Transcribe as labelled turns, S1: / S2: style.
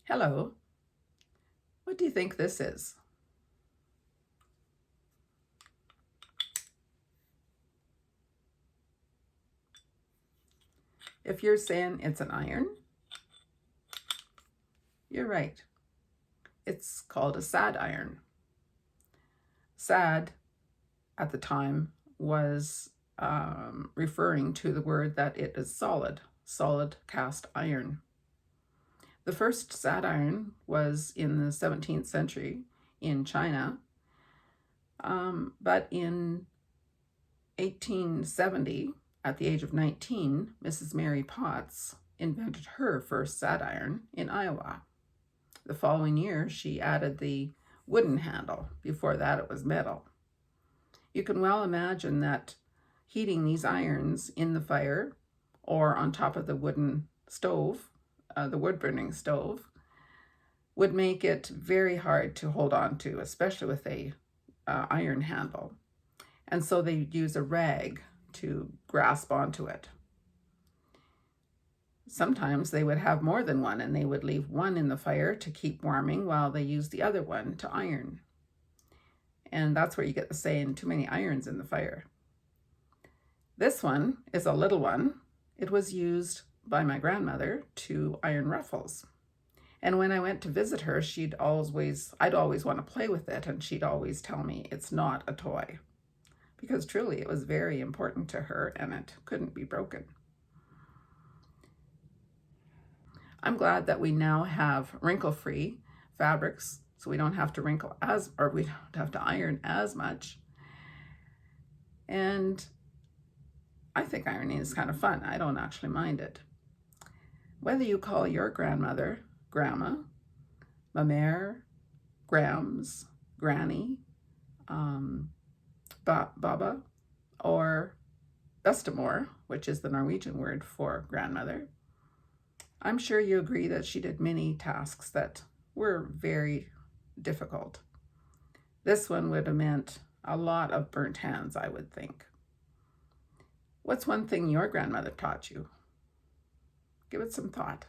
S1: Hello, what do you think this is? If you're saying it's an iron, you're right. It's called a sad iron. Sad at the time was referring to the word that it is solid cast iron. The first sad iron was in the 17th century in China, but in 1870, at the age of 19, Mrs. Mary Potts invented her first sad iron in Iowa. The following year, she added the wooden handle. Before that, it was metal. You can well imagine that heating these irons in the fire or on top of the wooden stove, the wood-burning stove, would make it very hard to hold on to, especially with a iron handle. And so they'd use a rag to grasp onto it. Sometimes they would have more than one, and they would leave one in the fire to keep warming while they used the other one to iron. And that's where you get the saying, too many irons in the fire. This one is a little one. It was used by my grandmother to iron ruffles. And when I went to visit her, I'd always want to play with it, and she'd always tell me it's not a toy. Because truly it was very important to her and it couldn't be broken. I'm glad that we now have wrinkle-free fabrics, so we don't have to we don't have to iron as much. And I think ironing is kind of fun. I don't actually mind it. Whether you call your grandmother Grandma, ma mère, Grams, Granny, Baba, or bestemor, which is the Norwegian word for grandmother, I'm sure you agree that she did many tasks that were very difficult. This one would have meant a lot of burnt hands, I would think. What's one thing your grandmother taught you? Give it some thought.